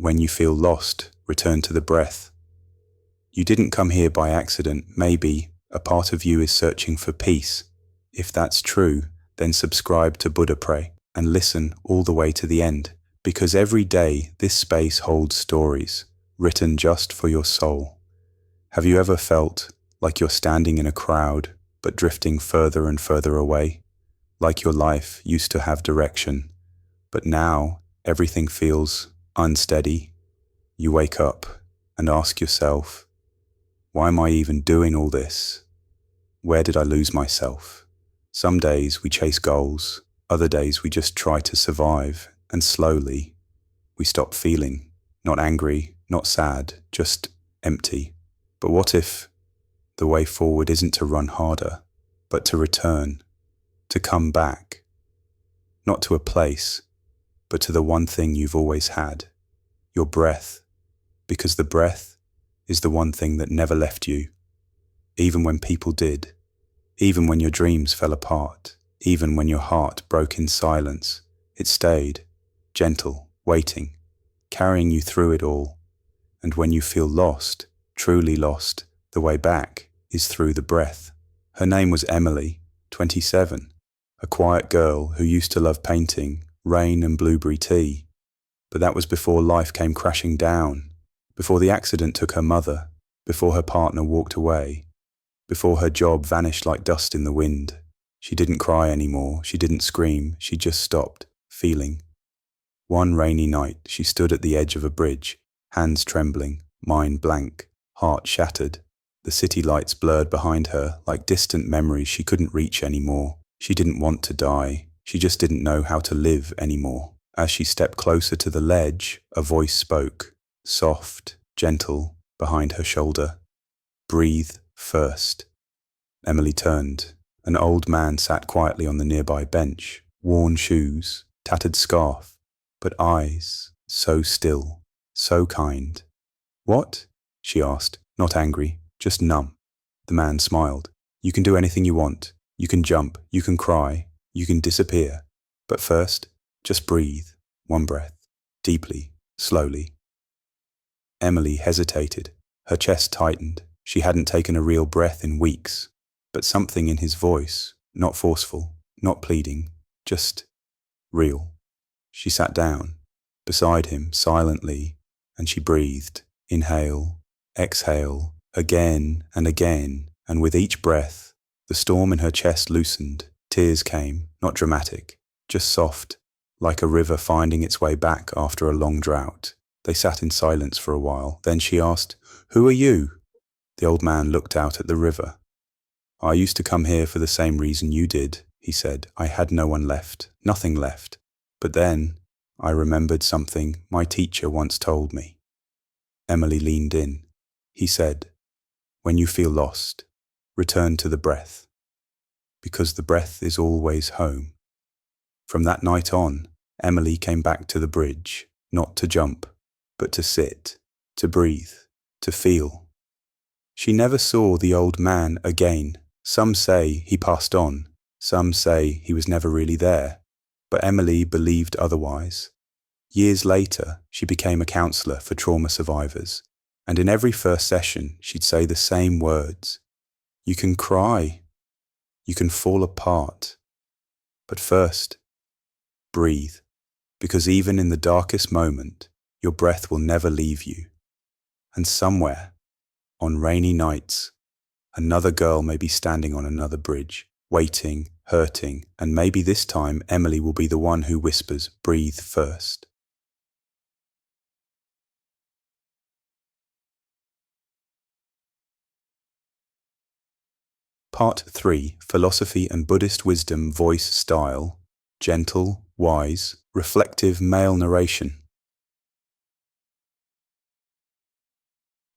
When you feel lost, return to the breath. You didn't come here by accident. Maybe a part of you is searching for peace. If that's true, then subscribe to Buddha Pray and listen all the way to the end, because every day this space holds stories written just for your soul. Have you ever felt like you're standing in a crowd but drifting further and further away? Like your life used to have direction, but now everything feels unsteady? You wake up and ask yourself, why am I even doing all this? Where did I lose myself? Some days we chase goals, other days we just try to survive, and slowly we stop feeling, not angry, not sad, just empty. But what if the way forward isn't to run harder, but to return, to come back, not to a place, but to the one thing you've always had, your breath, because the breath is the one thing that never left you, even when people did, even when your dreams fell apart, even when your heart broke in silence. It stayed, gentle, waiting, carrying you through it all. And when you feel lost, truly lost, the way back is through the breath. Her name was Emily, 27, a quiet girl who used to love painting, rain and blueberry tea. But that was before life came crashing down, before the accident took her mother, before her partner walked away, before her job vanished like dust in the wind. She didn't cry anymore, she didn't scream, she just stopped, feeling. One rainy night, she stood at the edge of a bridge, hands trembling, mind blank, heart shattered. The city lights blurred behind her like distant memories she couldn't reach anymore. She didn't want to die, she just didn't know how to live anymore. As she stepped closer to the ledge, a voice spoke, soft, gentle, behind her shoulder. Breathe first. Emily turned. An old man sat quietly on the nearby bench, worn shoes, tattered scarf, but eyes so still, so kind. What? She asked, not angry, just numb. The man smiled. You can do anything you want. You can jump, you can cry, you can disappear. But first, just breathe, one breath, deeply, slowly. Emily hesitated. Her chest tightened. She hadn't taken a real breath in weeks. But something in his voice, not forceful, not pleading, just real. She sat down, beside him, silently, and she breathed. Inhale, exhale, again and again, and with each breath, the storm in her chest loosened. Tears came, not dramatic, just soft, like a river finding its way back after a long drought. They sat in silence for a while. Then she asked, "Who are you?" The old man looked out at the river. "I used to come here for the same reason you did," he said. "I had no one left, nothing left. But then I remembered something my teacher once told me." Emily leaned in. He said, "When you feel lost, return to the breath, because the breath is always home." From that night on, Emily came back to the bridge, not to jump, but to sit, to breathe, to feel. She never saw the old man again. Some say he passed on, some say he was never really there, but Emily believed otherwise. Years later, she became a counsellor for trauma survivors, and in every first session, she'd say the same words. You can cry, you can fall apart, but first, breathe, because even in the darkest moment, your breath will never leave you. And somewhere, on rainy nights, another girl may be standing on another bridge, waiting, hurting, and maybe this time Emily will be the one who whispers, "Breathe first." Part 3. Philosophy and Buddhist Wisdom Voice Style. Gentle, wise, reflective male narration.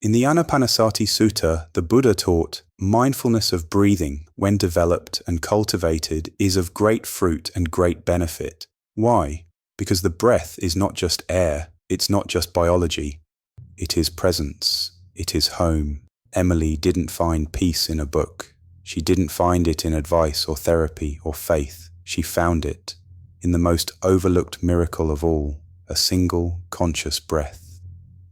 In the Anapanasati Sutta, the Buddha taught, mindfulness of breathing, when developed and cultivated, is of great fruit and great benefit. Why? Because the breath is not just air, it's not just biology. It is presence, it is home. Emily didn't find peace in a book. She didn't find it in advice or therapy or faith. She found it in the most overlooked miracle of all, a single conscious breath.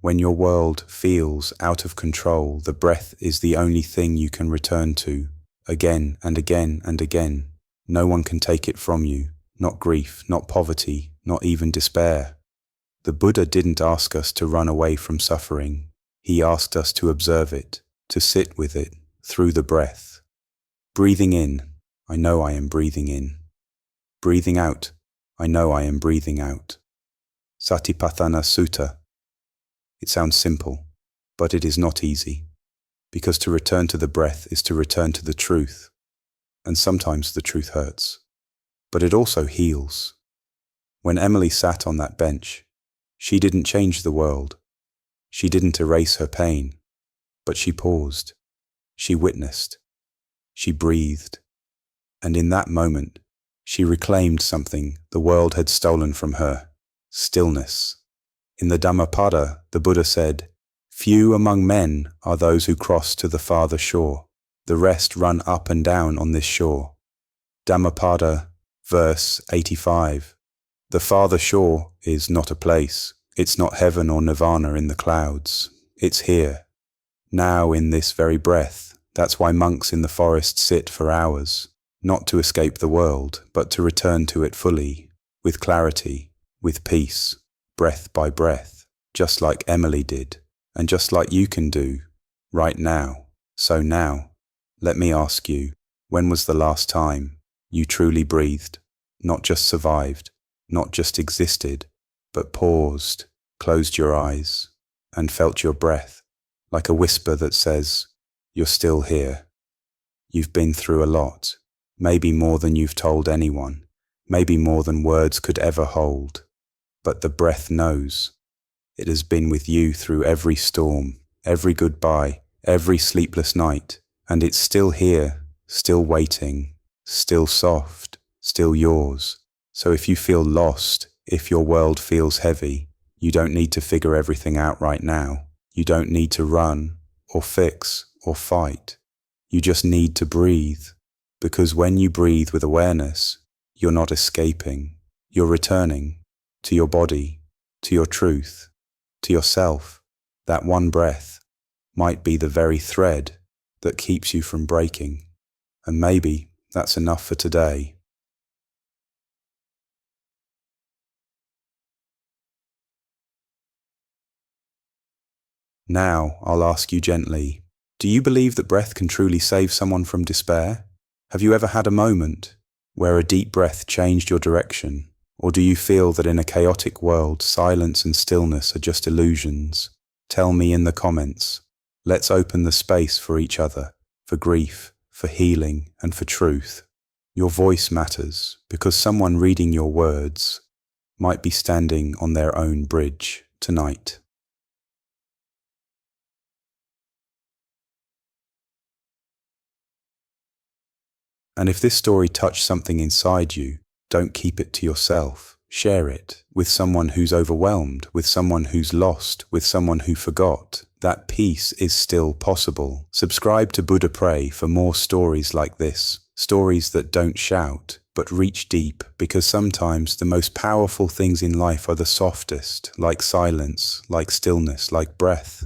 When your world feels out of control, the breath is the only thing you can return to, again and again and again. No one can take it from you, not grief, not poverty, not even despair. The Buddha didn't ask us to run away from suffering. He asked us to observe it, to sit with it, through the breath. Breathing in, I know I am breathing in. Breathing out, I know I am breathing out. Satipatthana Sutta. It sounds simple, but it is not easy, because to return to the breath is to return to the truth, and sometimes the truth hurts, but it also heals. When Emily sat on that bench, she didn't change the world. She didn't erase her pain, but she paused. She witnessed. She breathed. And in that moment, she reclaimed something the world had stolen from her: stillness. In the Dhammapada, the Buddha said, "Few among men are those who cross to the farther shore. The rest run up and down on this shore." Dhammapada, verse 85. The farther shore is not a place. It's not heaven or nirvana in the clouds. It's here, now in this very breath. That's why monks in the forest sit for hours, not to escape the world, but to return to it fully, with clarity, with peace, breath by breath, just like Emily did, and just like you can do, right now. So now, let me ask you, when was the last time you truly breathed, not just survived, not just existed, but paused, closed your eyes, and felt your breath, like a whisper that says, "You're still here. You've been through a lot, maybe more than you've told anyone, maybe more than words could ever hold. But the breath knows. It has been with you through every storm, every goodbye, every sleepless night, and it's still here, still waiting, still soft, still yours. So if you feel lost, if your world feels heavy, you don't need to figure everything out right now. You don't need to run, or fix, or fight. You just need to breathe. Because when you breathe with awareness, you're not escaping. You're returning to your body, to your truth, to yourself. That one breath might be the very thread that keeps you from breaking. And maybe that's enough for today. Now, I'll ask you gently, do you believe that breath can truly save someone from despair? Have you ever had a moment where a deep breath changed your direction? Or do you feel that in a chaotic world, silence and stillness are just illusions? Tell me in the comments. Let's open the space for each other, for grief, for healing, and for truth. Your voice matters because someone reading your words might be standing on their own bridge tonight. And if this story touched something inside you, don't keep it to yourself. Share it with someone who's overwhelmed, with someone who's lost, with someone who forgot. That peace is still possible. Subscribe to Buddha Pray for more stories like this. Stories that don't shout, but reach deep, because sometimes the most powerful things in life are the softest, like silence, like stillness, like breath.